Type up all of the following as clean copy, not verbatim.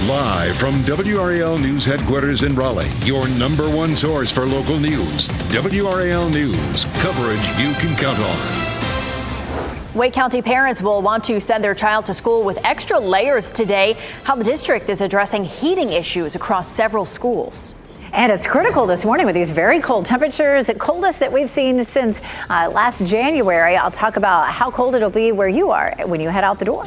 Live from WRAL News Headquarters in Raleigh, your number one source for local news. WRAL News, coverage you can count on. Wake County parents will want to send their child to school with extra layers today. How the district is addressing heating issues across several schools. And it's critical this morning with these very cold temperatures, the coldest that we've seen since last January. I'll talk about how cold it'll be where you are when you head out the door.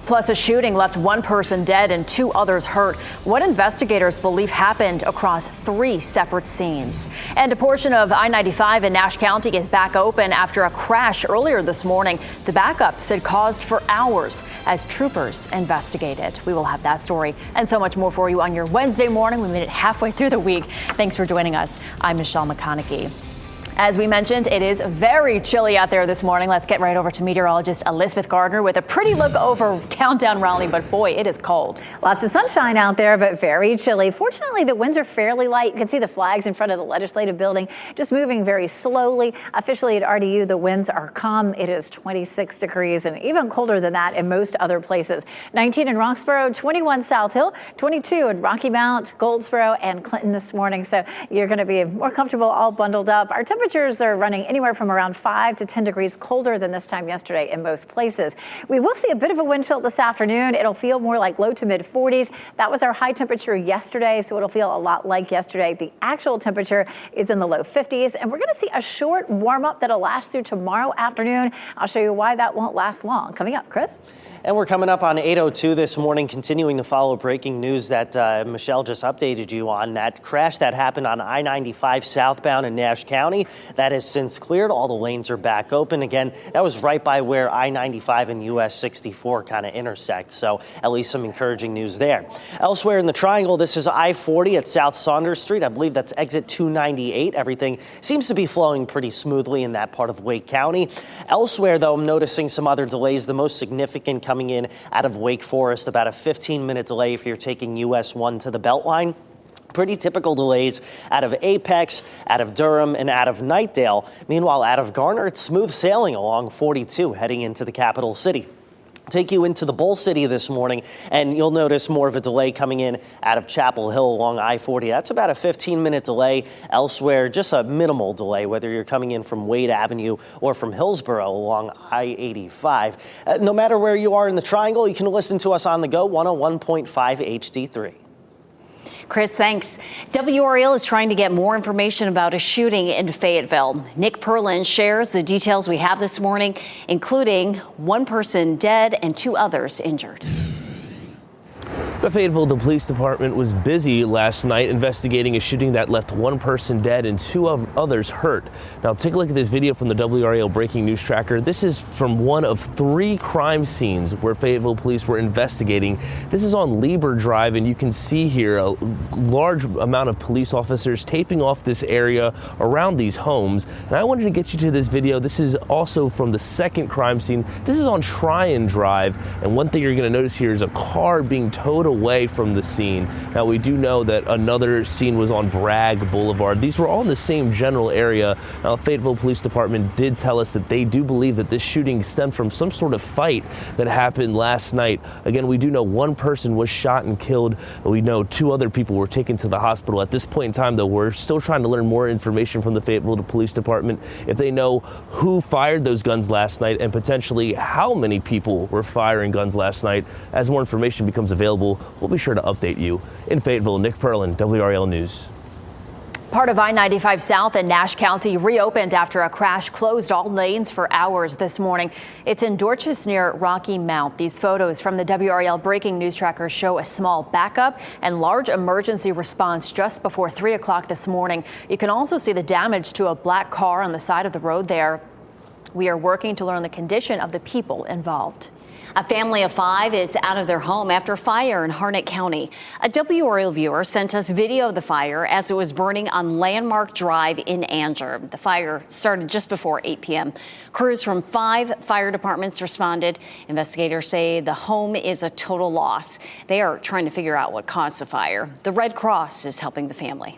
Plus, a shooting left one person dead and 2 others hurt. What investigators believe happened across 3 separate scenes. And a portion of I-95 in Nash County is back open after a crash earlier this morning. The backups had caused for hours as troopers investigated. We will have that story and so much more for you on your Wednesday morning. We made it halfway through the week. Thanks for joining us. I'm Michelle McConaughey. As we mentioned, it is very chilly out there this morning. Let's get right over to meteorologist Elizabeth Gardner with a pretty look over downtown Raleigh. But boy, it is cold. Lots of sunshine out there, but very chilly. Fortunately, the winds are fairly light. You can see the flags in front of the legislative building just moving very slowly. Officially at RDU, the winds are calm. It is 26 degrees and even colder than that in most other places. 19 in Roxborough, 21 South Hill, 22 in Rocky Mount, Goldsboro, and Clinton this morning. So you're going to be more comfortable all bundled up. Our temperatures are running anywhere from around 5 to 10 degrees colder than this time yesterday in most places. We will see a bit of a wind chill this afternoon. It'll feel more like low to mid 40s. That was our high temperature yesterday, so it'll feel a lot like yesterday. The actual temperature is in the low 50s, and we're going to see a short warm up that'll last through tomorrow afternoon. I'll show you why that won't last long. Coming up, Chris. And we're coming up on 8:02 this morning, continuing to follow breaking news that Michelle just updated you on. That crash that happened on I-95 southbound in Nash County, that has since cleared. All the lanes are back open. Again, that was right by where I-95 and US 64 kind of intersect. So at least some encouraging news there. Elsewhere in the triangle, this is I-40 at South Saunders Street. I believe that's exit 298. Everything seems to be flowing pretty smoothly in that part of Wake County. Elsewhere, though, I'm noticing some other delays. The most significant coming in out of Wake Forest, about a 15-minute delay if you're taking US 1 to the Beltline. Pretty typical delays out of Apex, out of Durham, and out of Knightdale. Meanwhile, out of Garner, it's smooth sailing along 42 heading into the capital city. Take you into the Bull City this morning, and you'll notice more of a delay coming in out of Chapel Hill along I-40. That's about a 15-minute delay. Elsewhere, just a minimal delay, whether you're coming in from Wade Avenue or from Hillsborough along I-85. No matter where you are in the triangle, you can listen to us on the go, 101.5 HD3. Chris, thanks. WRAL is trying to get more information about a shooting in Fayetteville. Nick Perlin shares the details we have this morning, including 1 person dead and 2 others injured. The Fayetteville Police Department was busy last night investigating a shooting that left 1 person dead and 2 others hurt. Now take a look at this video from the WRAL Breaking News Tracker. This is from one of 3 crime scenes where Fayetteville police were investigating. This is on Lieber Drive, and you can see here a large amount of police officers taping off this area around these homes. And I wanted to get you to this video. This is also from the second crime scene. This is on Tryon Drive, and one thing you're going to notice here is a car being towed away from the scene. Now, we do know that another scene was on Bragg Boulevard. These were all in the same general area. Now, Fayetteville Police Department did tell us that they do believe that this shooting stemmed from some sort of fight that happened last night. Again, we do know 1 person was shot and killed. We know 2 other people were taken to the hospital. At this point in time, though, we're still trying to learn more information from the Fayetteville Police Department, if they know who fired those guns last night and potentially how many people were firing guns last night. As more information becomes available, we'll be sure to update you. In Fayetteville, Nick Perlin, WRAL News. Part of I-95 South in Nash County reopened after a crash closed all lanes for hours this morning. It's in Dorchester near Rocky Mount. These photos from the WRAL Breaking News Tracker show a small backup and large emergency response just before 3 o'clock this morning. You can also see the damage to a black car on the side of the road there. We are working to learn the condition of the people involved. A family of 5 is out of their home after a fire in Harnett County. A WRAL viewer sent us video of the fire as it was burning on Landmark Drive in Anger. The fire started just before 8 p.m. Crews from 5 fire departments responded. Investigators say the home is a total loss. They are trying to figure out what caused the fire. The Red Cross is helping the family.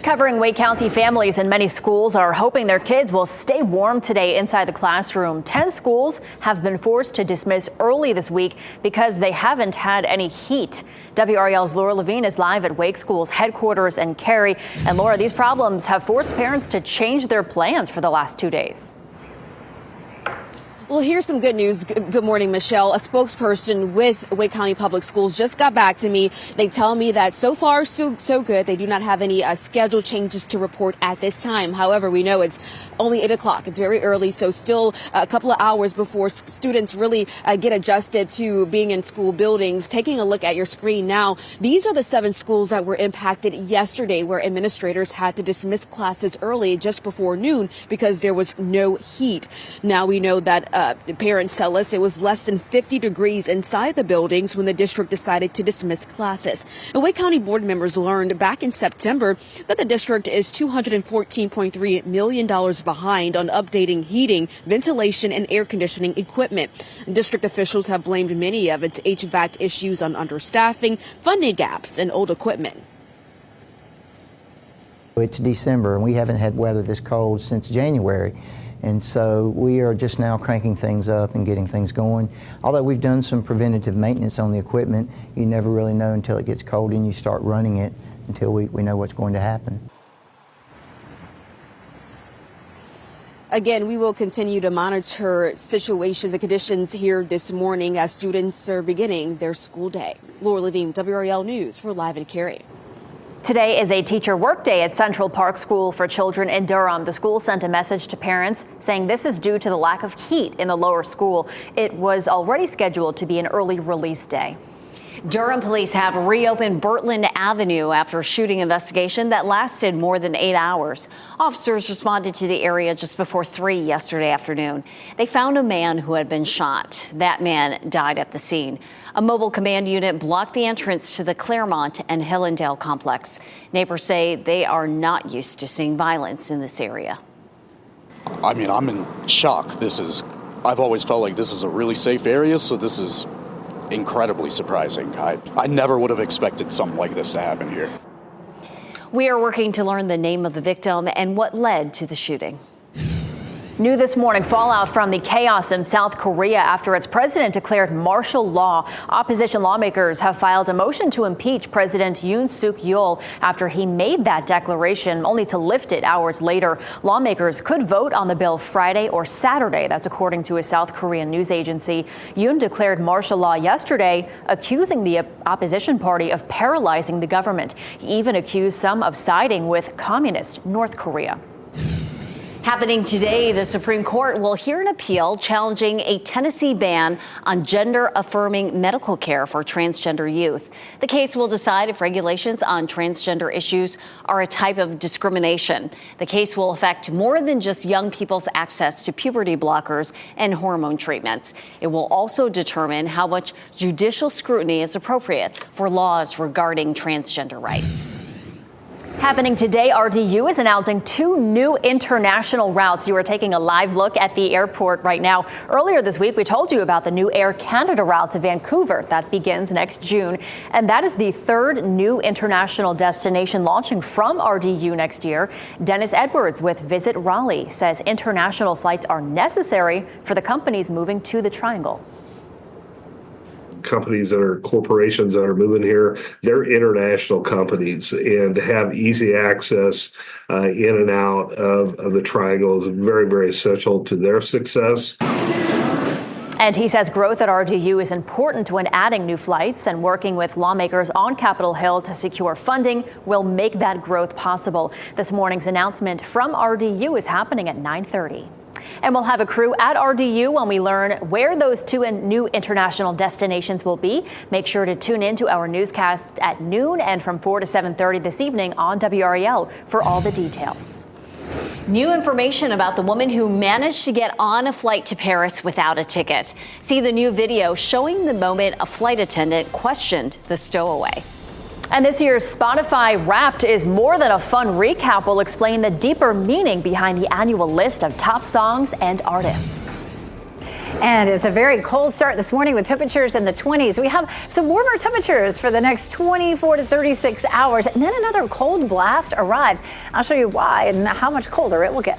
Covering Wake County families and many schools are hoping their kids will stay warm today inside the classroom. 10 schools have been forced to dismiss early this week because they haven't had any heat. WRAL's Laura Levine is live at Wake School's headquarters in Cary. And Laura, these problems have forced parents to change their plans for the last 2 days. Well, here's some good news. Good morning, Michelle. A spokesperson with Wake County Public Schools just got back to me. They tell me that so far, so good. They do not have any schedule changes to report at this time. However, we know it's only 8 o'clock. It's very early, so still a couple of hours before students really get adjusted to being in school buildings. Taking a look at your screen now, these are the 7 schools that were impacted yesterday, where administrators had to dismiss classes early just before noon because there was no heat. Now we know that the parents tell us it was less than 50 degrees inside the buildings when the district decided to dismiss classes. The Wake County board members learned back in September that the district is $214.3 million behind on updating heating, ventilation, and air conditioning equipment. District officials have blamed many of its HVAC issues on understaffing, funding gaps, and old equipment. It's December, and we haven't had weather this cold since January. And so we are just now cranking things up and getting things going. Although we've done some preventative maintenance on the equipment, you never really know until it gets cold and you start running it until we know what's going to happen. Again, we will continue to monitor situations and conditions here this morning as students are beginning their school day. Laura Levine, WRAL News. We're live in Cary. Today is a teacher workday at Central Park School for Children in Durham. The school sent a message to parents saying this is due to the lack of heat in the lower school. It was already scheduled to be an early release day. Durham police have reopened Birtland Avenue after a shooting investigation that lasted more than 8 hours. Officers responded to the area just before 3 yesterday afternoon. They found a man who had been shot. That man died at the scene. A mobile command unit blocked the entrance to the Claremont and Hillendale complex. Neighbors say they are not used to seeing violence in this area. I mean, I'm in shock. I've always felt like this is a really safe area, so this is incredibly surprising. I never would have expected something like this to happen here. We are working to learn the name of the victim and what led to the shooting. New this morning, fallout from the chaos in South Korea after its president declared martial law. Opposition lawmakers have filed a motion to impeach President Yoon Suk-yeol after he made that declaration, only to lift it hours later. Lawmakers could vote on the bill Friday or Saturday. That's according to a South Korean news agency. Yoon declared martial law yesterday, accusing the opposition party of paralyzing the government. He even accused some of siding with communist North Korea. Happening today, the Supreme Court will hear an appeal challenging a Tennessee ban on gender-affirming medical care for transgender youth. The case will decide if regulations on transgender issues are a type of discrimination. The case will affect more than just young people's access to puberty blockers and hormone treatments. It will also determine how much judicial scrutiny is appropriate for laws regarding transgender rights. Happening today, RDU is announcing 2 new international routes. You are taking a live look at the airport right now. Earlier this week, we told you about the new Air Canada route to Vancouver. That begins next June. And that is the 3rd new international destination launching from RDU next year. Dennis Edwards with Visit Raleigh says international flights are necessary for the companies moving to the Triangle. Companies that are corporations that are moving here, they're international companies, and to have easy access in and out of the Triangle is very, very essential to their success. And he says growth at RDU is important when adding new flights, and working with lawmakers on Capitol Hill to secure funding will make that growth possible. This morning's announcement from RDU is happening at 9:30. And we'll have a crew at RDU when we learn where those 2 new international destinations will be. Make sure to tune in to our newscast at noon and from 4 to 7:30 this evening on WRAL for all the details. New information about the woman who managed to get on a flight to Paris without a ticket. See the new video showing the moment a flight attendant questioned the stowaway. And this year's Spotify Wrapped is more than a fun recap. We'll explain the deeper meaning behind the annual list of top songs and artists. And it's a very cold start this morning with temperatures in the 20s. We have some warmer temperatures for the next 24 to 36 hours, and then another cold blast arrives. I'll show you why and how much colder it will get.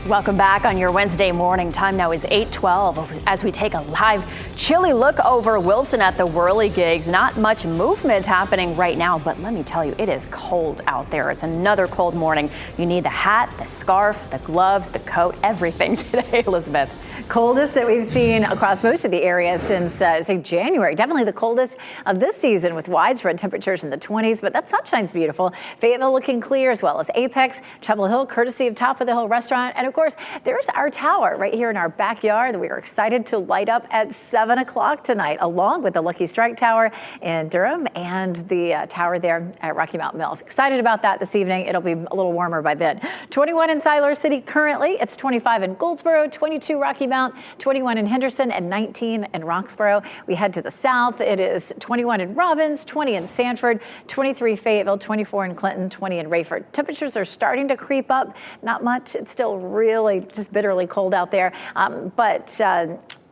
Welcome back on your Wednesday morning. Time now is 8:12 as we take a live chilly look over Wilson at the whirligigs. Not much movement happening right now, but let me tell you, it is cold out there. It's another cold morning. You need the hat, the scarf, the gloves, the coat, everything today, Elizabeth. Coldest that we've seen across most of the area since, say, January. Definitely the coldest of this season with widespread temperatures in the 20s, but that sunshine's beautiful. Fayetteville looking clear, as well as Apex, Chapel Hill, courtesy of Top of the Hill Restaurant. And of course, there's our tower right here in our backyard that we are excited to light up at 7 o'clock tonight, along with the Lucky Strike Tower in Durham and the tower there at Rocky Mountain Mills. Excited about that this evening. It'll be a little warmer by then. 21 in Siler City currently. It's 25 in Goldsboro, 22 Rocky Mount, 21 in Henderson, and 19 in Roxborough. We head to the south. It is 21 in Robbins, 20 in Sanford, 23 Fayetteville, 24 in Clinton, 20 in Rayford. Temperatures are starting to creep up. Not much. It's still really just bitterly cold out there. But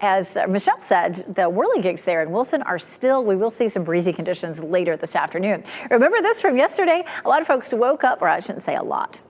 as Michelle said, the whirligigs there in Wilson are still, we will see some breezy conditions later this afternoon. Remember this from yesterday? A lot of folks woke up, or I shouldn't say a lot.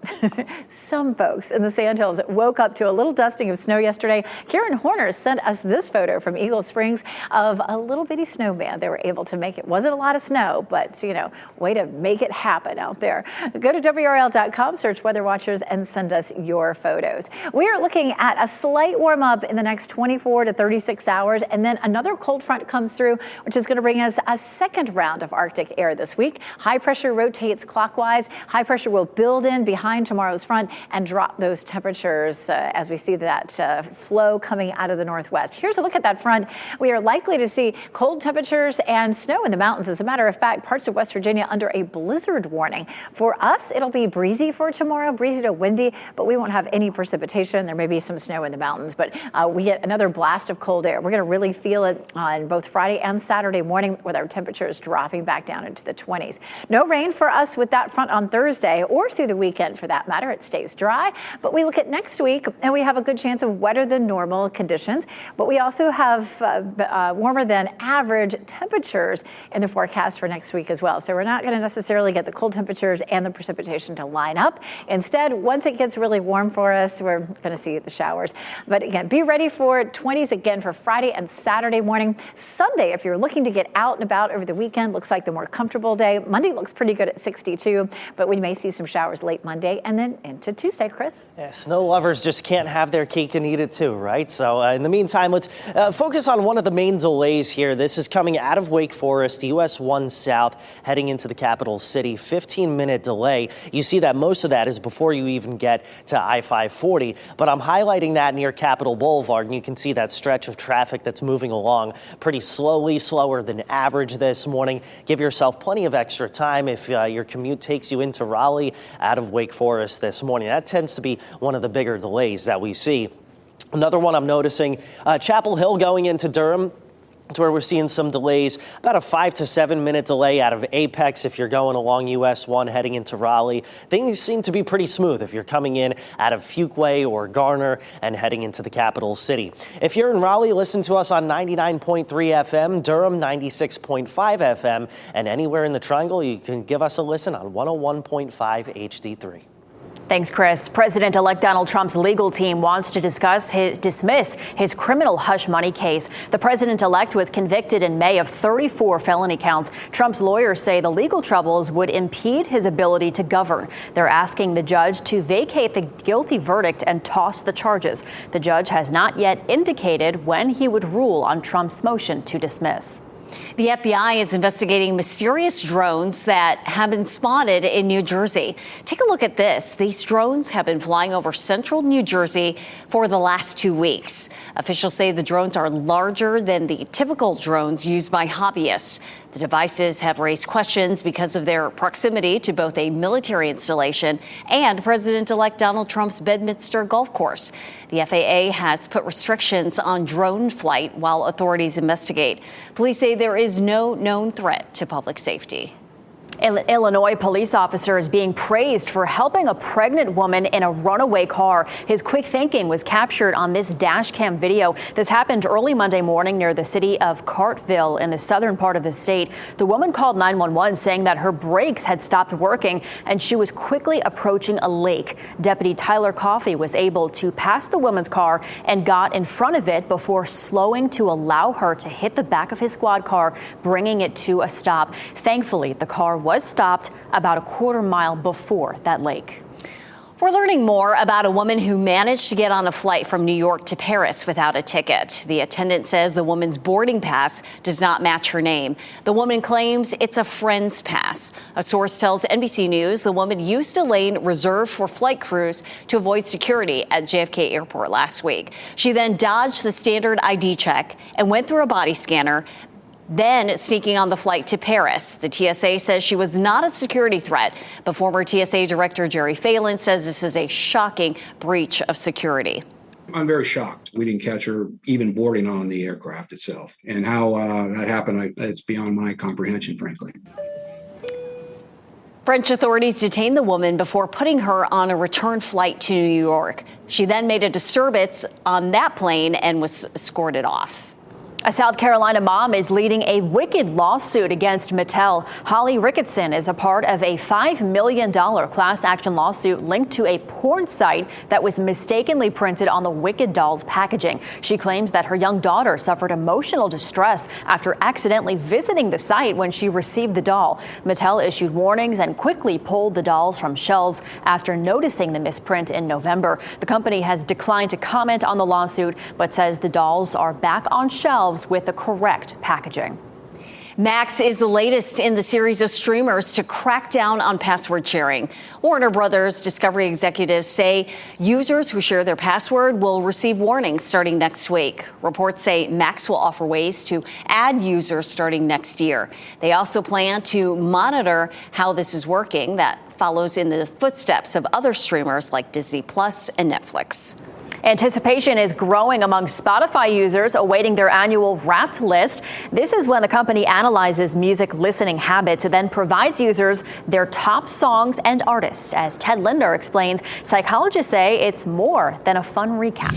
Some folks in the Sandhills woke up to a little dusting of snow yesterday. Karen Horner sent us this photo from Eagle Springs of a little bitty snowman. They were able to make it. Wasn't a lot of snow, but, you know, way to make it happen out there. Go to WRAL.com, search Weather Watchers, and send us your photos. We are looking at a slight warm up in the next 24 to 36 hours, and then another cold front comes through, which is going to bring us a second round of Arctic air this week. High pressure rotates clockwise. High pressure will build in behind tomorrow's front and drop those temperatures as we see that flow coming out of the northwest. Here's a look at that front. We are likely to see cold temperatures and snow in the mountains. As a matter of fact, parts of West Virginia under a blizzard warning. For us, it'll be breezy for tomorrow, breezy to windy, but we won't have any precipitation. There may be some snow in the mountains, but we get another blast of cold air. We're going to really feel it on both Friday and Saturday morning with our temperatures dropping back down into the 20s. No rain for us with that front on Thursday or through the weekend for that matter. It stays dry, but we look at next week and we have a good chance of wetter than normal conditions, but we also have warmer than average temperatures in the forecast for next week as well. So we're not going to necessarily get the cold temperatures and the precipitation to line up. Instead, once it gets really warm for us, we're going to see the showers. But again, be ready for 20s again for Friday and Saturday morning. Sunday, if you're looking to get out and about over the weekend, looks like the more comfortable day. Monday looks pretty good at 62, but we may see some showers late Monday and then into Tuesday, Chris. Yeah, snow lovers just can't have their cake and eat it too, right? So in the meantime, let's focus on one of the main delays here. This is coming out of Wake Forest, US 1 South, heading into the capital city. 15-minute delay. You see that most of that is before you even get to I-540, but I'm highlighting that near Capitol Boulevard, and you can see that stretch of traffic that's moving along pretty slowly, slower than average this morning. Give yourself plenty of extra time if your commute takes you into Raleigh out of Wake Forest this morning. That tends to be one of the bigger delays that we see. Another one I'm noticing, Chapel Hill going into Durham. It's where we're seeing some delays, about a 5 to 7 minute delay out of Apex if you're going along US 1 heading into Raleigh. Things seem to be pretty smooth if you're coming in out of Fuquay or Garner and heading into the capital city. If you're in Raleigh, listen to us on 99.3 FM, Durham 96.5 FM, and anywhere in the Triangle, you can give us a listen on 101.5 HD3. Thanks, Chris. President-elect Donald Trump's legal team wants to dismiss his criminal hush money case. The president-elect was convicted in May of 34 felony counts. Trump's lawyers say the legal troubles would impede his ability to govern. They're asking the judge to vacate the guilty verdict and toss the charges. The judge has not yet indicated when he would rule on Trump's motion to dismiss. The FBI is investigating mysterious drones that have been spotted in New Jersey. Take a look at this. These drones have been flying over central New Jersey for the last 2 weeks. Officials say the drones are larger than the typical drones used by hobbyists. The devices have raised questions because of their proximity to both a military installation and President-elect Donald Trump's Bedminster golf course. The FAA has put restrictions on drone flight while authorities investigate. Police say there is no known threat to public safety. Illinois police officer is being praised for helping a pregnant woman in a runaway car. His quick thinking was captured on this dash cam video. This happened early Monday morning near the city of Cartville in the southern part of the state. The woman called 911 saying that her brakes had stopped working and she was quickly approaching a lake. Deputy Tyler Coffey was able to pass the woman's car and got in front of it before slowing to allow her to hit the back of his squad car, bringing it to a stop. Thankfully, the car was stopped about a quarter mile before that lake. We're learning more about a woman who managed to get on a flight from New York to Paris without a ticket. The attendant says the woman's boarding pass does not match her name. The woman claims it's a friend's pass. A source tells NBC News the woman used a lane reserved for flight crews to avoid security at JFK Airport last week. She then dodged the standard ID check and went through a body scanner, then sneaking on the flight to Paris. The TSA says she was not a security threat, but former TSA Director Jerry Phelan says this is a shocking breach of security. I'm very shocked. We didn't catch her even boarding on the aircraft itself. And how that happened, it's beyond my comprehension, frankly. French authorities detained the woman before putting her on a return flight to New York. She then made a disturbance on that plane and was escorted off. A South Carolina mom is leading a wicked lawsuit against Mattel. Holly Ricketson is a part of a $5 million class action lawsuit linked to a porn site that was mistakenly printed on the Wicked doll's packaging. She claims that her young daughter suffered emotional distress after accidentally visiting the site when she received the doll. Mattel issued warnings and quickly pulled the dolls from shelves after noticing the misprint in November. The company has declined to comment on the lawsuit, but says the dolls are back on shelves with the correct packaging. Max is the latest in the series of streamers to crack down on password sharing. Warner Brothers Discovery executives say users who share their password will receive warnings starting next week. Reports say Max will offer ways to add users starting next year. They also plan to monitor how this is working. That follows in the footsteps of other streamers like Disney Plus and Netflix. Anticipation is growing among Spotify users awaiting their annual Wrapped list. This is when the company analyzes music listening habits and then provides users their top songs and artists. As Ted Linder explains, psychologists say it's more than a fun recap.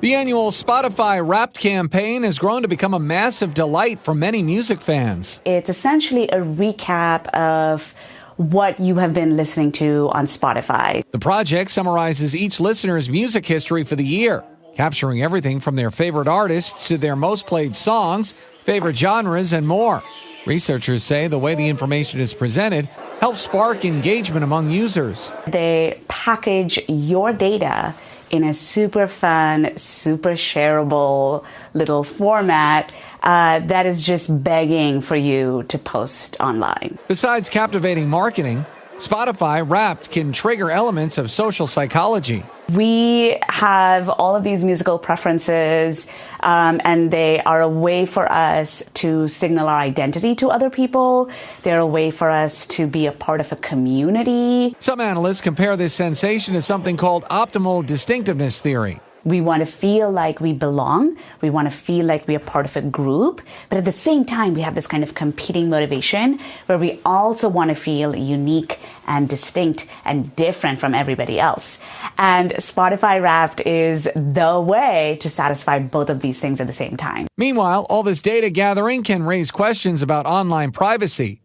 The annual Spotify Wrapped campaign has grown to become a massive delight for many music fans. It's essentially a recap of what you have been listening to on Spotify. The project summarizes each listener's music history for the year, capturing everything from their favorite artists to their most played songs, favorite genres, and more. Researchers say the way the information is presented helps spark engagement among users. They package your data in a super fun, super shareable little format that is just begging for you to post online. Besides captivating marketing, Spotify Wrapped can trigger elements of social psychology. We have all of these musical preferences, and they are a way for us to signal our identity to other people. They're a way for us to be a part of a community. Some analysts compare this sensation to something called optimal distinctiveness theory. We want to feel like we belong. We want to feel like we are part of a group. But at the same time, we have this kind of competing motivation where we also want to feel unique and distinct and different from everybody else. And Spotify Wrapped is the way to satisfy both of these things at the same time. Meanwhile, all this data gathering can raise questions about online privacy,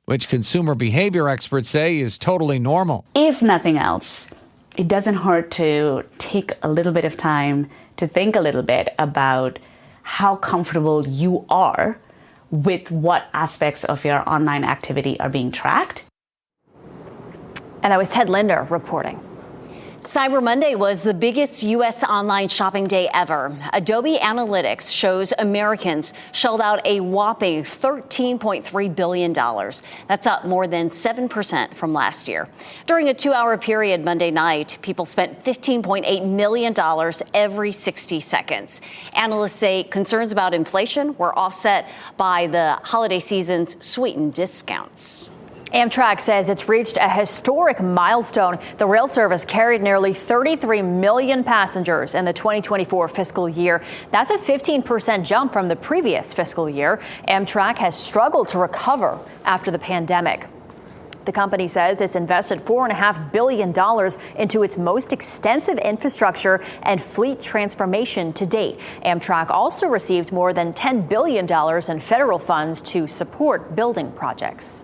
which consumer behavior experts say is totally normal. If nothing else, it doesn't hurt to take a little bit of time to think a little bit about how comfortable you are with what aspects of your online activity are being tracked. And that was Ted Linder reporting. Cyber Monday was the biggest U.S. online shopping day ever. Adobe Analytics shows Americans shelled out a whopping $13.3 billion. That's up more than 7% from last year. During a 2-hour period Monday night, people spent $15.8 million every 60 seconds. Analysts say concerns about inflation were offset by the holiday season's sweetened discounts. Amtrak says it's reached a historic milestone. The rail service carried nearly 33 million passengers in the 2024 fiscal year. That's a 15% jump from the previous fiscal year. Amtrak has struggled to recover after the pandemic. The company says it's invested $4.5 billion into its most extensive infrastructure and fleet transformation to date. Amtrak also received more than $10 billion in federal funds to support building projects.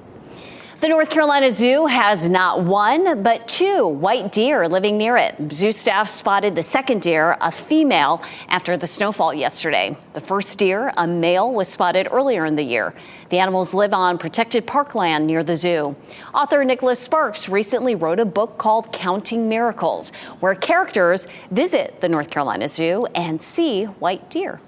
The North Carolina Zoo has not one, but two white deer living near it. Zoo staff spotted the second deer, a female, after the snowfall yesterday. The first deer, a male, was spotted earlier in the year. The animals live on protected parkland near the zoo. Author Nicholas Sparks recently wrote a book called Counting Miracles, where characters visit the North Carolina Zoo and see white deer.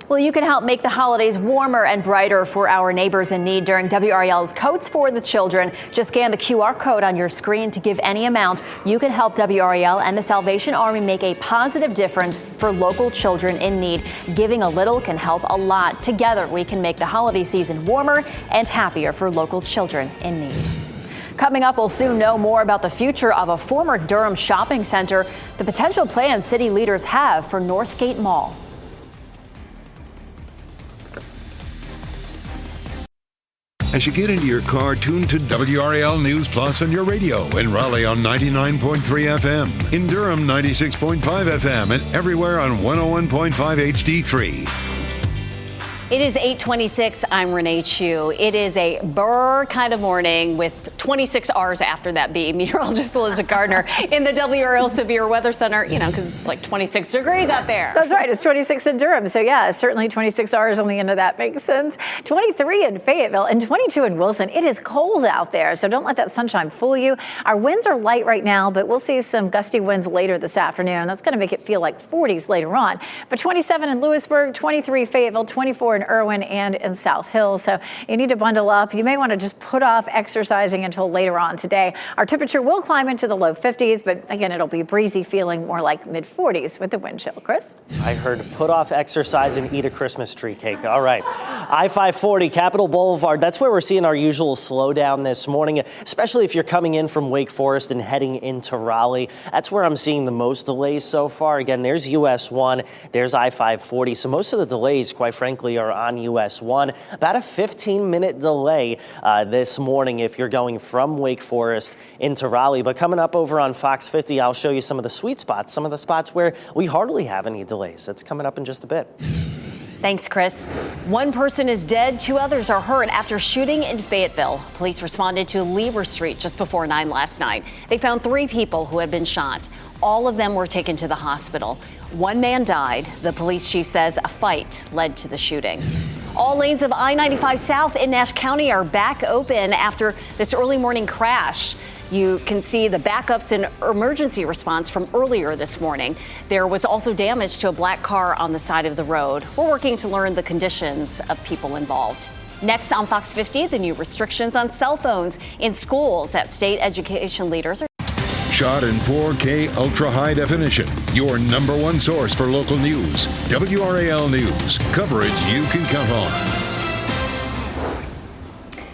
Well, you can help make the holidays warmer and brighter for our neighbors in need during WRAL's Coats for the Children. Just scan the QR code on your screen to give any amount. You can help WRAL and the Salvation Army make a positive difference for local children in need. Giving a little can help a lot. Together, we can make the holiday season warmer and happier for local children in need. Coming up, we'll soon know more about the future of a former Durham shopping center, the potential plans city leaders have for Northgate Mall. As you get into your car, tune to WRAL News Plus on your radio. In Raleigh on 99.3 FM. In Durham, 96.5 FM. And everywhere on 101.5 HD3. It is 8:26. I'm Renee Chu. It is a burr kind of morning with 26 R's after that B. Meteorologist Elizabeth Gardner in the WRAL Severe Weather Center, because it's like 26 degrees out there. That's right. It's 26 in Durham. So, yeah, certainly 26 R's on the end of that makes sense. 23 in Fayetteville and 22 in Wilson. It is cold out there, so don't let that sunshine fool you. Our winds are light right now, but we'll see some gusty winds later this afternoon. That's going to make it feel like 40s later on. But 27 in Lewisburg, 23 Fayetteville, 24 in Irwin and in South Hill. So you need to bundle up. You may want to just put off exercising until later on today. Our temperature will climb into the low 50s, but again, it'll be breezy, feeling more like mid 40s with the wind chill. Chris? I heard put off exercise and eat a Christmas tree cake. All right. I-540 Capitol Boulevard. That's where we're seeing our usual slowdown this morning, especially if you're coming in from Wake Forest and heading into Raleigh. That's where I'm seeing the most delays so far. Again, there's US 1, there's I-540. So most of the delays, quite frankly, are on US 1. About a 15-minute delay this morning if you're going from Wake Forest into Raleigh. But coming up over on Fox 50, I'll show you some of the sweet spots, some of the spots where we hardly have any delays. That's coming up in just a bit. Thanks, Chris. One person is dead, two others are hurt after shooting in Fayetteville. Police responded to Lever Street just before 9 last night. They found 3 people who had been shot. All of them were taken to the hospital. One man died. The police chief says a fight led to the shooting. All lanes of I-95 South in Nash County are back open after this early morning crash. You can see the backups and emergency response from earlier this morning. There was also damage to a black car on the side of the road. We're working to learn the conditions of people involved. Next on Fox 50, the new restrictions on cell phones in schools that state education leaders are Shot in 4K ultra high definition. Your number one source for local news. WRAL News. Coverage you can count on.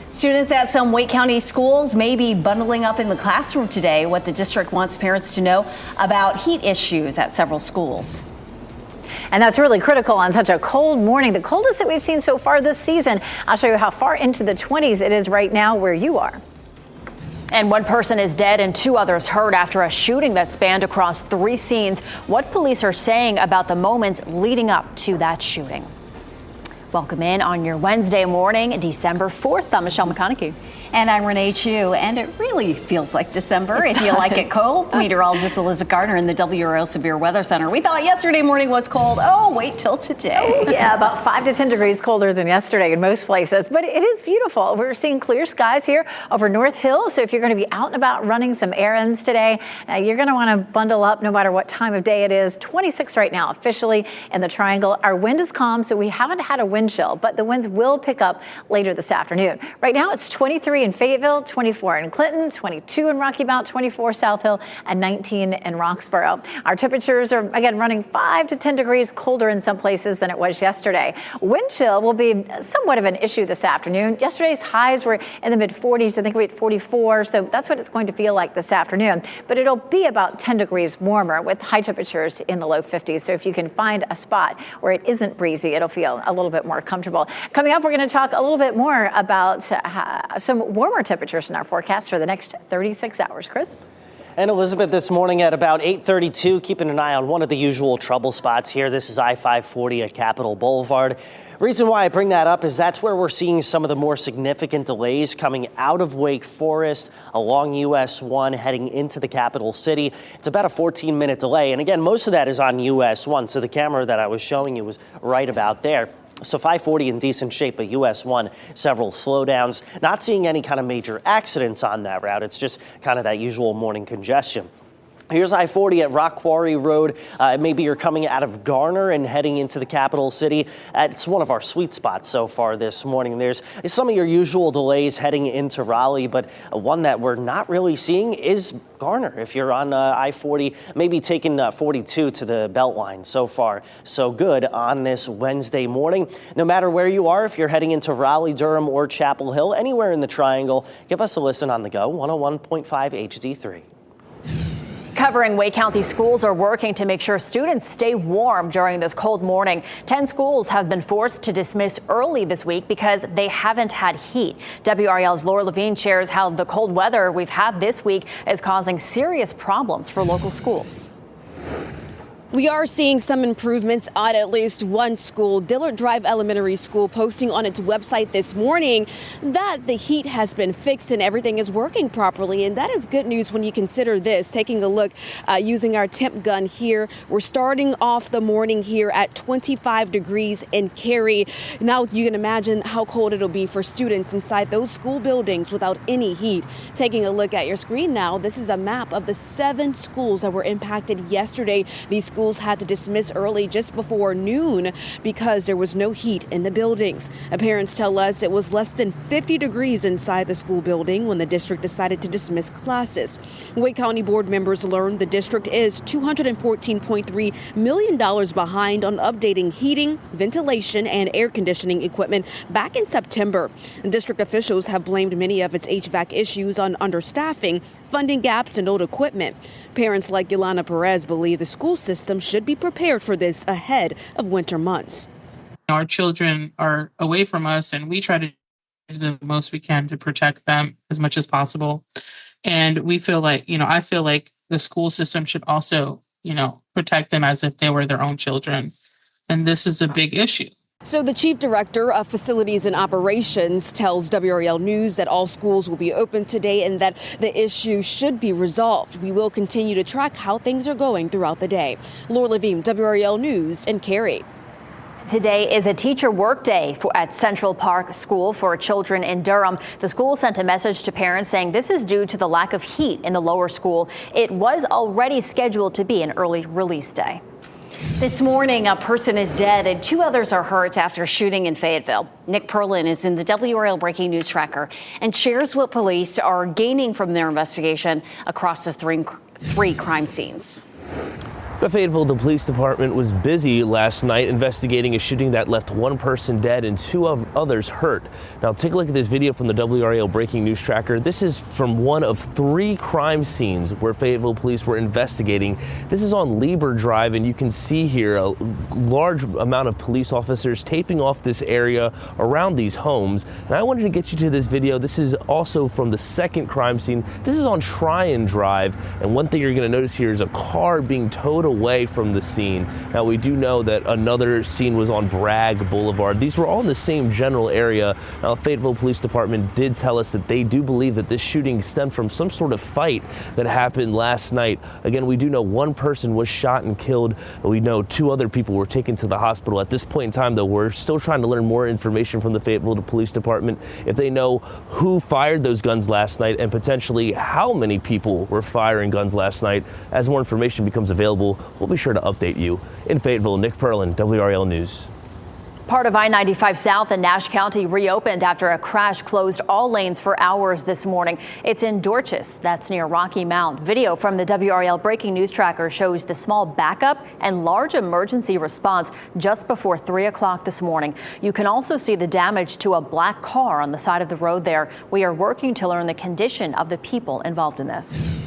Students at some Wake County schools may be bundling up in the classroom today. What the district wants parents to know about heat issues at several schools. And that's really critical on such a cold morning, the coldest that we've seen so far this season. I'll show you how far into the 20s it is right now where you are. And one person is dead and 2 others hurt after a shooting that spanned across 3 scenes. What police are saying about the moments leading up to that shooting. Welcome in on your Wednesday morning, December 4th. I'm Michelle McConaughey. And I'm Renee Chu, and it really feels like December. If you like it cold, meteorologist Elizabeth Gardner in the WRAL Severe Weather Center. We thought yesterday morning was cold. Oh, wait till today. Oh, yeah, about 5 to 10 degrees colder than yesterday in most places, but it is beautiful. We're seeing clear skies here over North Hill, so if you're going to be out and about running some errands today, you're going to want to bundle up no matter what time of day it is. 26 right now officially in the Triangle. Our wind is calm, so we haven't had a wind chill, but the winds will pick up later this afternoon. Right now it's 23 23 in Fayetteville, 24 in Clinton, 22 in Rocky Mount, 24 South Hill, and 19 in Roxborough. Our temperatures are, again, running 5 to 10 degrees colder in some places than it was yesterday. Wind chill will be somewhat of an issue this afternoon. Yesterday's highs were in the mid-40s. I think we had 44, so that's what it's going to feel like this afternoon. But it'll be about 10 degrees warmer with high temperatures in the low 50s. So if you can find a spot where it isn't breezy, it'll feel a little bit more comfortable. Coming up, we're going to talk a little bit more about some warmer temperatures in our forecast for the next 36 hours. Chris? And Elizabeth, this morning at about 8:32, keeping an eye on one of the usual trouble spots here. This is I-540 at Capitol Boulevard. Reason why I bring that up is that's where we're seeing some of the more significant delays coming out of Wake Forest along US 1 heading into the capital city. It's about a 14-minute delay. And again, most of that is on US 1. So the camera that I was showing you was right about there. So 540 in decent shape, but US 1, several slowdowns. Not seeing any kind of major accidents on that route. It's just kind of that usual morning congestion. Here's I-40 at Rock Quarry Road. Maybe you're coming out of Garner and heading into the capital city. It's one of our sweet spots so far this morning. There's some of your usual delays heading into Raleigh, but one that we're not really seeing is Garner. If you're on I-40, maybe taking 42 to the Beltline. So far, so good on this Wednesday morning. No matter where you are, if you're heading into Raleigh, Durham, or Chapel Hill, anywhere in the Triangle, give us a listen on the go, 101.5 HD3. Covering Wake County schools are working to make sure students stay warm during this cold morning. 10 schools have been forced to dismiss early this week because they haven't had heat. WRAL's Laura Levine shares how the cold weather we've had this week is causing serious problems for local schools. We are seeing some improvements at least one school, Dillard Drive Elementary School, posting on its website this morning that the heat has been fixed and everything is working properly. And that is good news when you consider this. Taking a look using our temp gun here, we're starting off the morning here at 25 degrees in Cary. Now you can imagine how cold it'll be for students inside those school buildings without any heat. Taking a look at your screen now, this is a map of the 7 schools that were impacted yesterday. These schools had to dismiss early just before noon because there was no heat in the buildings. Parents tell us it was less than 50 degrees inside the school building when the district decided to dismiss classes. Wake County board members learned the district is $214.3 million behind on updating heating, ventilation, and air conditioning equipment back in September. District officials have blamed many of its HVAC issues on understaffing, funding gaps, and old equipment. Parents like Yolanda Perez believe the school system should be prepared for this ahead of winter months. Our children are away from us, and we try to do the most we can to protect them as much as possible. And we feel like, I feel like the school system should also, protect them as if they were their own children. And this is a big issue. So the chief director of facilities and operations tells WRAL News that all schools will be open today and that the issue should be resolved. We will continue to track how things are going throughout the day. Laura Levine, WRAL News in Cary. Today is a teacher workday at Central Park School for children in Durham. The school sent a message to parents saying this is due to the lack of heat in the lower school. It was already scheduled to be an early release day. This morning, a person is dead and 2 others are hurt after a shooting in Fayetteville. Nick Perlin is in the WRAL Breaking News Tracker and shares what police are gaining from their investigation across the three crime scenes. The Fayetteville Police Department was busy last night investigating a shooting that left 1 person dead and 2 others hurt. Now take a look at this video from the WRAL Breaking News Tracker. This is from one of 3 crime scenes where Fayetteville police were investigating. This is on Lieber Drive, and you can see here a large amount of police officers taping off this area around these homes. And I wanted to get you to this video. This is also from the second crime scene. This is on Tryon Drive, and one thing you're going to notice here is a car being towed away from the scene. Now we do know that another scene was on Bragg Boulevard. These were all in the same general area. Now the Fayetteville Police Department did tell us that they do believe that this shooting stemmed from some sort of fight that happened last night. Again, we do know 1 person was shot and killed. We know 2 other people were taken to the hospital. At this point in time, though, we're still trying to learn more information from the Fayetteville Police Department, if they know who fired those guns last night and potentially how many people were firing guns last night. As more information becomes available, we'll be sure to update you. In Fayetteville, Nick Perlin, WRAL News. Part of I-95 South in Nash County reopened after a crash closed all lanes for hours this morning. It's in Dorchester, that's near Rocky Mount. Video from the WRAL breaking news tracker shows the small backup and large emergency response just before 3 o'clock this morning. You can also see the damage to a black car on the side of the road there. We are working to learn the condition of the people involved in this.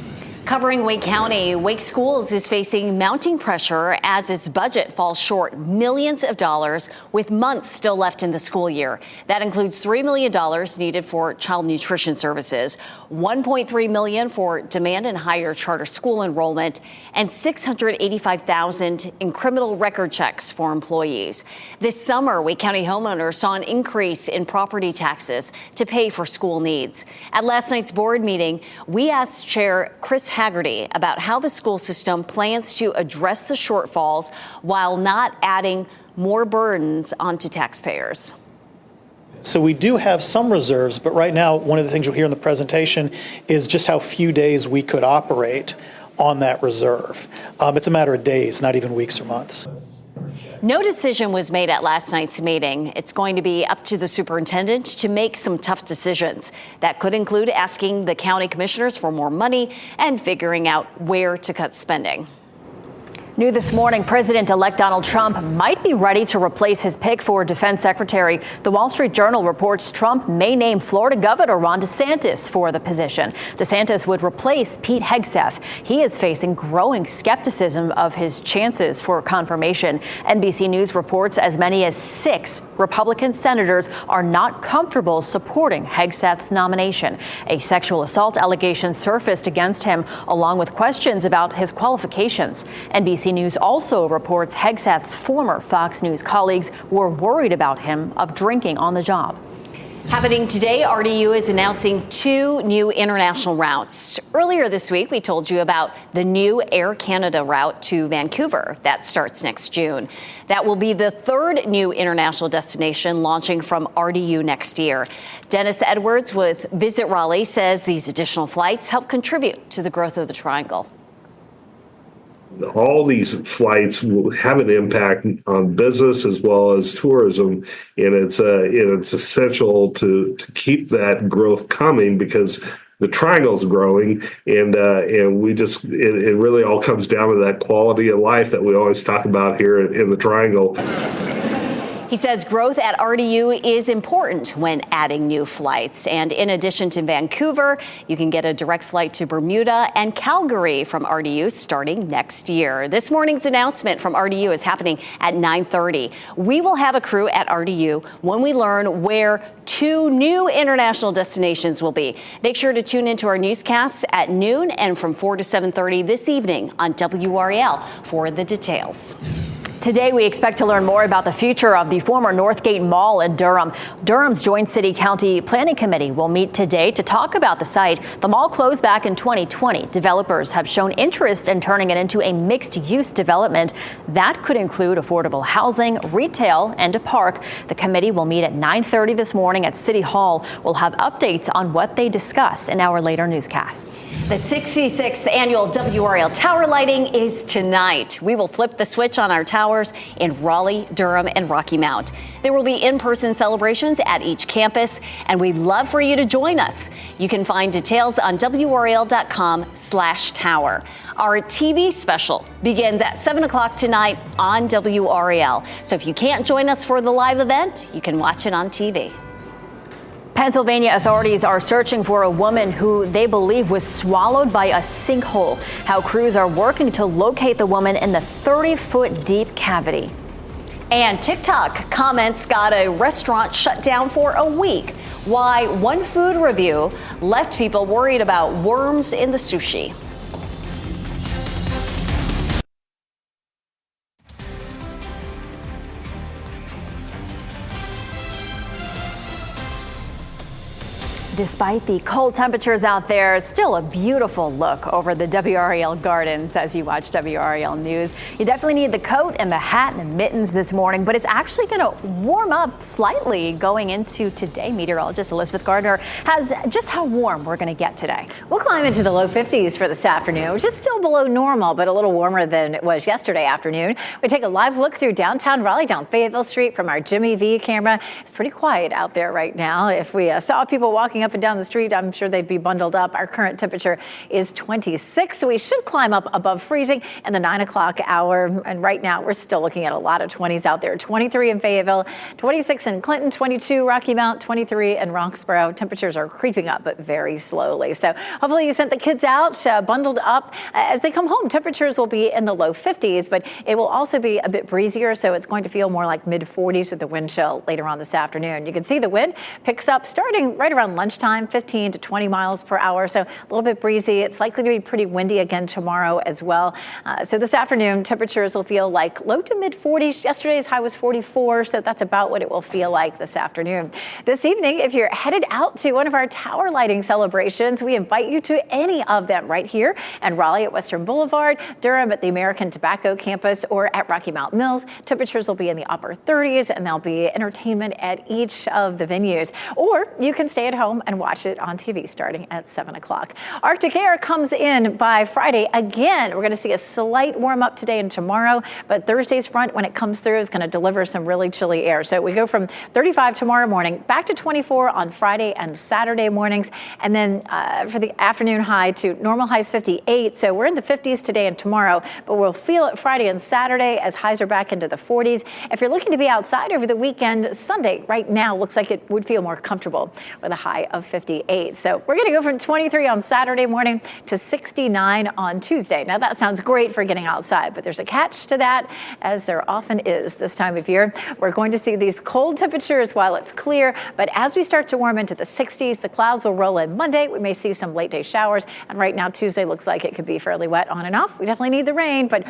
Covering Wake County, Wake Schools is facing mounting pressure as its budget falls short millions of dollars with months still left in the school year. That includes $3 million needed for child nutrition services, $1.3 million for demand and higher charter school enrollment, and $685,000 in criminal record checks for employees. This summer, Wake County homeowners saw an increase in property taxes to pay for school needs. At last night's board meeting, we asked Chair Chris Haggerty about how the school system plans to address the shortfalls while not adding more burdens onto taxpayers. So we do have some reserves, but right now, one of the things you'll hear in the presentation is just how few days we could operate on that reserve. It's a matter of days, not even weeks or months. No decision was made at last night's meeting. It's going to be up to the superintendent to make some tough decisions. That could include asking the county commissioners for more money and figuring out where to cut spending. New this morning, President-elect Donald Trump might be ready to replace his pick for defense secretary. The Wall Street Journal reports Trump may name Florida Governor Ron DeSantis for the position. DeSantis would replace Pete Hegseth. He is facing growing skepticism of his chances for confirmation. NBC News reports as many as 6 Republican senators are not comfortable supporting Hegseth's nomination. A sexual assault allegation surfaced against him, along with questions about his qualifications. NBC News also reports Hegseth's former Fox News colleagues were worried about him of drinking on the job. Happening today, RDU is announcing 2 new international routes. Earlier this week, we told you about the new Air Canada route to Vancouver. That starts next June. That will be the 3rd new international destination launching from RDU next year. Dennis Edwards with Visit Raleigh says these additional flights help contribute to the growth of the Triangle. All these flights will have an impact on business as well as tourism, and it's essential to keep that growth coming because the Triangle's growing, and we just it really all comes down to that quality of life that we always talk about here in the Triangle. He says growth at RDU is important when adding new flights. And in addition to Vancouver, you can get a direct flight to Bermuda and Calgary from RDU starting next year. This morning's announcement from RDU is happening at 9:30. We will have a crew at RDU when we learn where 2 new international destinations will be. Make sure to tune into our newscasts at noon and from 4 to 7:30 this evening on WRAL for the details. Today, we expect to learn more about the future of the former Northgate Mall in Durham. Durham's Joint City-County Planning Committee will meet today to talk about the site. The mall closed back in 2020. Developers have shown interest in turning it into a mixed-use development. That could include affordable housing, retail, and a park. The committee will meet at 9:30 this morning at City Hall. We'll have updates on what they discuss in our later newscasts. The 66th annual WRAL Tower Lighting is tonight. We will flip the switch on our towers in Raleigh, Durham, and Rocky Mount. There will be in-person celebrations at each campus, and we'd love for you to join us. You can find details on WRAL.com/tower. Our TV special begins at 7 o'clock tonight on WRAL. So if you can't join us for the live event, you can watch it on TV. Pennsylvania authorities are searching for a woman who they believe was swallowed by a sinkhole. How crews are working to locate the woman in the 30-foot deep cavity. And TikTok comments got a restaurant shut down for a week. Why one food review left people worried about worms in the sushi. Despite the cold temperatures out there, it's still a beautiful look over the WRAL gardens as you watch WRAL News. You definitely need the coat and the hat and the mittens this morning, but it's actually going to warm up slightly going into today. Meteorologist Elizabeth Gardner has just how warm we're going to get today. We'll climb into the low 50s for this afternoon, which is still below normal, but a little warmer than it was yesterday afternoon. We take a live look through downtown Raleigh, down Fayetteville Street from our Jimmy V camera. It's pretty quiet out there right now. If we saw people walking up and down the street, I'm sure they'd be bundled up. Our current temperature is 26, so we should climb up above freezing in the 9 o'clock hour. And right now, we're still looking at a lot of 20s out there. 23 in Fayetteville, 26 in Clinton, 22 Rocky Mount, 23 in Roxborough. Temperatures are creeping up, but very slowly. So hopefully you sent the kids out bundled up. As they come home, temperatures will be in the low 50s, but it will also be a bit breezier, so it's going to feel more like mid 40s with the wind chill later on this afternoon. You can see the wind picks up starting right around lunchtime, 15 to 20 miles per hour, so a little bit breezy. It's likely to be pretty windy again tomorrow as well. So this afternoon, temperatures will feel like low to mid 40s. Yesterday's high was 44, so that's about what it will feel like this afternoon. This evening, if you're headed out to one of our tower lighting celebrations, we invite you to any of them right here and Raleigh at Western Boulevard, Durham at the American Tobacco Campus, or at Rocky Mount Mills. Temperatures will be in the upper 30s, and there'll be entertainment at each of the venues. Or you can stay at home and watch it on TV starting at 7 o'clock. Arctic air comes in by Friday. Again, we're going to see a slight warm up today and tomorrow, but Thursday's front, when it comes through, is going to deliver some really chilly air. So we go from 35 tomorrow morning back to 24 on Friday and Saturday mornings, and then for the afternoon high to normal highs 58. So we're in the 50s today and tomorrow, but we'll feel it Friday and Saturday as highs are back into the 40s. If you're looking to be outside over the weekend, Sunday right now looks like it would feel more comfortable with a high of 58. So we're going to go from 23 on Saturday morning to 69 on Tuesday. Now that sounds great for getting outside, but there's a catch to that, as there often is this time of year. We're going to see these cold temperatures while it's clear, but as we start to warm into the 60s, the clouds will roll in Monday. We may see some late day showers, and right now Tuesday looks like it could be fairly wet on and off. We definitely need the rain, but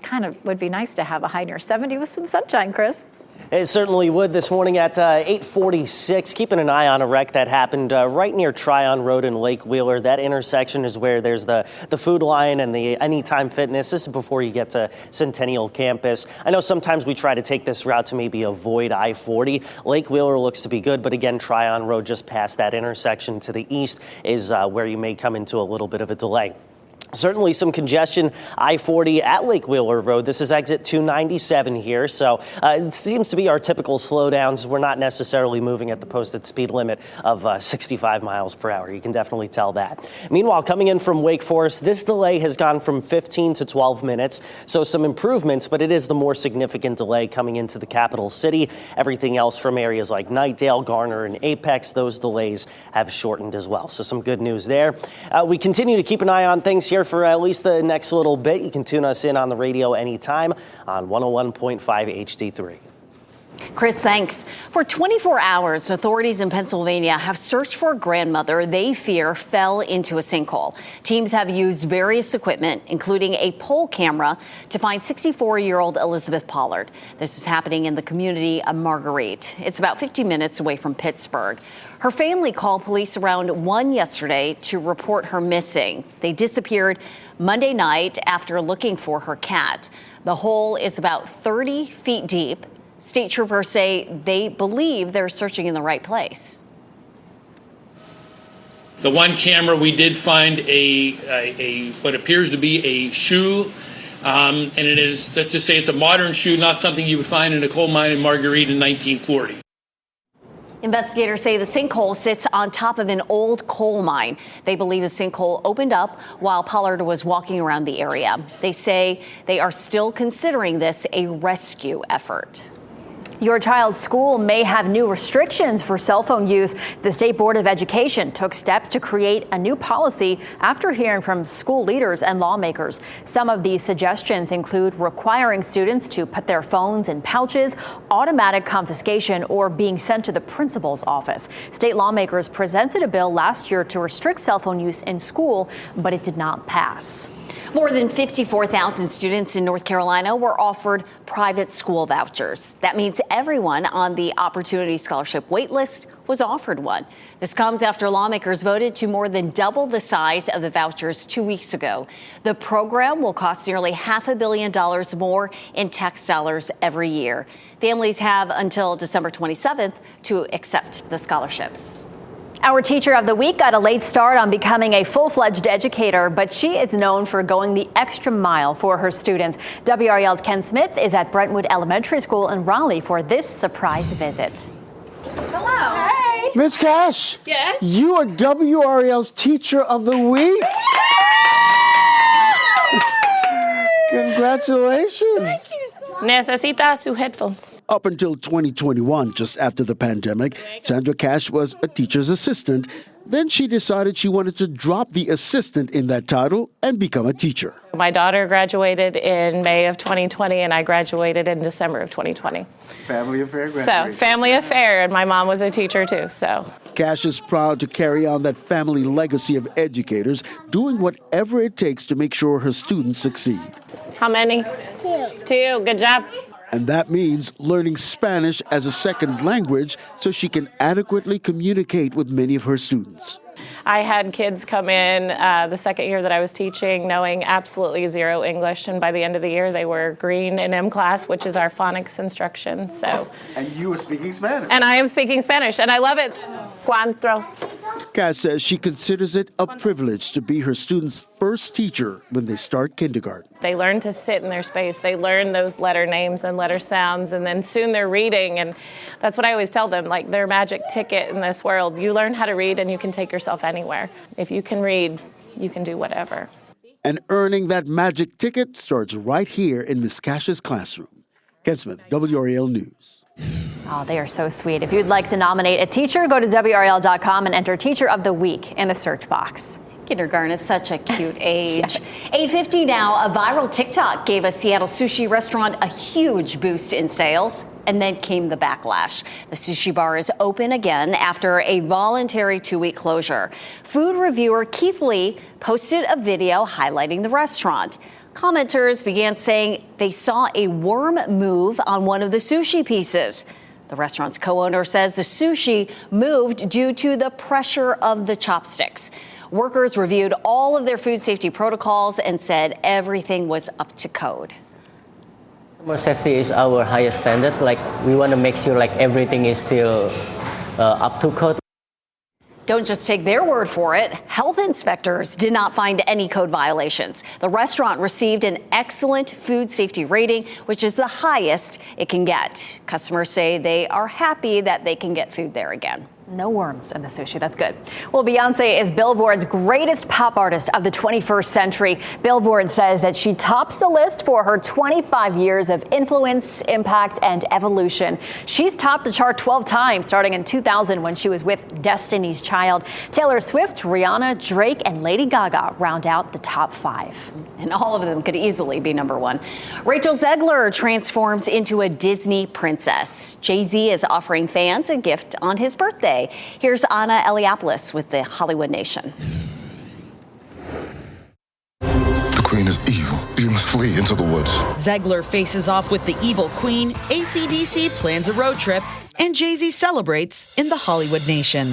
kind of would be nice to have a high near 70 with some sunshine, Chris. It certainly would this morning at 8:46. Keeping an eye on a wreck that happened right near Tryon Road in Lake Wheeler. That intersection is where there's the Food Lion and the Anytime Fitness. This is before you get to Centennial Campus. I know sometimes we try to take this route to maybe avoid I-40. Lake Wheeler looks to be good, but again, Tryon Road just past that intersection to the east is where you may come into a little bit of a delay. Certainly some congestion, I-40 at Lake Wheeler Road. This is exit 297 here, so it seems to be our typical slowdowns. We're not necessarily moving at the posted speed limit of 65 miles per hour. You can definitely tell that. Meanwhile, coming in from Wake Forest, this delay has gone from 15 to 12 minutes, so some improvements, but it is the more significant delay coming into the capital city. Everything else from areas like Knightdale, Garner, and Apex, those delays have shortened as well, so some good news there. We continue to keep an eye on things here for at least the next little bit. You can tune us in on the radio anytime on 101.5 HD3. Chris, thanks. For 24 hours, authorities in Pennsylvania have searched for a grandmother they fear fell into a sinkhole. Teams have used various equipment, including a pole camera, to find 64-year-old Elizabeth Pollard. This is happening in the community of Marguerite. It's about 50 minutes away from Pittsburgh. Her family called police around 1 yesterday to report her missing. They disappeared Monday night after looking for her cat. The hole is about 30 feet deep. State troopers say they believe they're searching in the right place. The one camera, we did find a what appears to be a shoe, and it is, let's just say it's a modern shoe, not something you would find in a coal mine in Marguerite in 1940. Investigators say the sinkhole sits on top of an old coal mine. They believe the sinkhole opened up while Pollard was walking around the area. They say they are still considering this a rescue effort. Your child's school may have new restrictions for cell phone use. The State Board of Education took steps to create a new policy after hearing from school leaders and lawmakers. Some of these suggestions include requiring students to put their phones in pouches, automatic confiscation, or being sent to the principal's office. State lawmakers presented a bill last year to restrict cell phone use in school, but it did not pass. More than 54,000 students in North Carolina were offered private school vouchers. That means everyone on the Opportunity Scholarship waitlist was offered one. This comes after lawmakers voted to more than double the size of the vouchers 2 weeks ago. The program will cost nearly $500 million more in tax dollars every year. Families have until December 27th to accept the scholarships. Our teacher of the week got a late start on becoming a full-fledged educator, but she is known for going the extra mile for her students. WRAL's Ken Smith is at Brentwood Elementary School in Raleigh for this surprise visit. Hello. Hey. Miss Cash. Yes? You are WRAL's teacher of the week. Congratulations. Thank you so much. Necesita sus headphones. Up until 2021, just after the pandemic, Sandra Cash was a teacher's assistant. Then she decided she wanted to drop the assistant in that title and become a teacher. My daughter graduated in May of 2020, and I graduated in December of 2020. Family affair graduation. So, family affair, and my mom was a teacher too, so. Cash is proud to carry on that family legacy of educators, doing whatever it takes to make sure her students succeed. How many? Two. Good job. And that means learning Spanish as a second language so she can adequately communicate with many of her students. I had kids come in the second year that I was teaching knowing absolutely zero English, and by the end of the year they were green in M class, which is our phonics instruction. So. And you were speaking Spanish. And I am speaking Spanish, and I love it. Cuantros. Cass says she considers it a privilege to be her students' first teacher when they start kindergarten. They learn to sit in their space. They learn those letter names and letter sounds, and then soon they're reading. And that's what I always tell them, like their magic ticket in this world. You learn how to read and you can take yourself anywhere. If you can read, you can do whatever. And earning that magic ticket starts right here in Miss Cash's classroom. Ken Smith, WRAL News. Oh, they are so sweet. If you'd like to nominate a teacher, go to WRAL.com and enter Teacher of the Week in the search box. Kindergarten is such a cute age. 8:50 now, a viral TikTok gave a Seattle sushi restaurant a huge boost in sales, and then came the backlash. The sushi bar is open again after a voluntary 2-week closure. Food reviewer Keith Lee posted a video highlighting the restaurant. Commenters began saying they saw a worm move on one of the sushi pieces. The restaurant's co-owner says the sushi moved due to the pressure of the chopsticks. Workers reviewed all of their food safety protocols and said everything was up to code. Customer safety is our highest standard. Like, we want to make sure like everything is still up to code. Don't just take their word for it. Health inspectors did not find any code violations. The restaurant received an excellent food safety rating, which is the highest it can get. Customers say they are happy that they can get food there again. No worms in the sushi. That's good. Well, Beyonce is Billboard's greatest pop artist of the 21st century. Billboard says that she tops the list for her 25 years of influence, impact, and evolution. She's topped the chart 12 times, starting in 2000 when she was with Destiny's Child. Taylor Swift, Rihanna, Drake, and Lady Gaga round out the top 5. And all of them could easily be number 1. Rachel Zegler transforms into a Disney princess. Jay-Z is offering fans a gift on his birthday. Here's Anna Eliopoulos with the Hollywood Nation. The queen is evil. You must flee into the woods. Zegler faces off with the evil queen, AC/DC plans a road trip, and Jay-Z celebrates in the Hollywood Nation.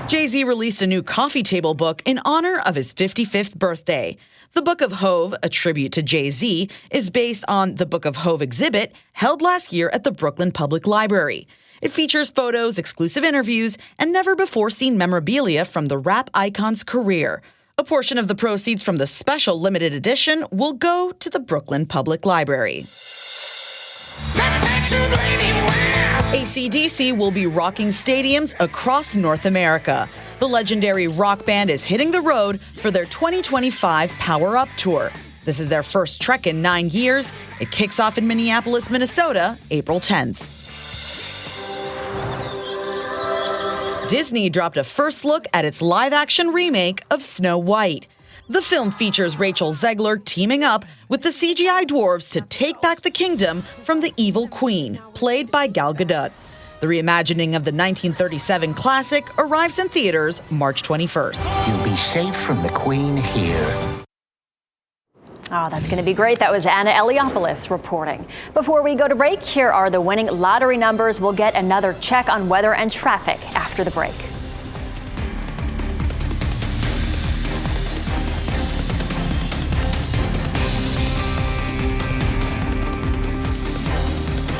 Jay-Z released a new coffee table book in honor of his 55th birthday. The Book of Hove, a tribute to Jay-Z, is based on the Book of Hove exhibit held last year at the Brooklyn Public Library. It features photos, exclusive interviews, and never-before-seen memorabilia from the rap icon's career. A portion of the proceeds from the special limited edition will go to the Brooklyn Public Library. AC/DC will be rocking stadiums across North America. The legendary rock band is hitting the road for their 2025 Power Up Tour. This is their first trek in 9 years. It kicks off in Minneapolis, Minnesota, April 10th. Disney dropped a first look at its live-action remake of Snow White. The film features Rachel Zegler teaming up with the CGI dwarves to take back the kingdom from the evil queen, played by Gal Gadot. The reimagining of the 1937 classic arrives in theaters March 21st. You'll be safe from the queen here. Oh, that's going to be great. That was Anna Eliopoulos reporting. Before we go to break, here are the winning lottery numbers. We'll get another check on weather and traffic after the break.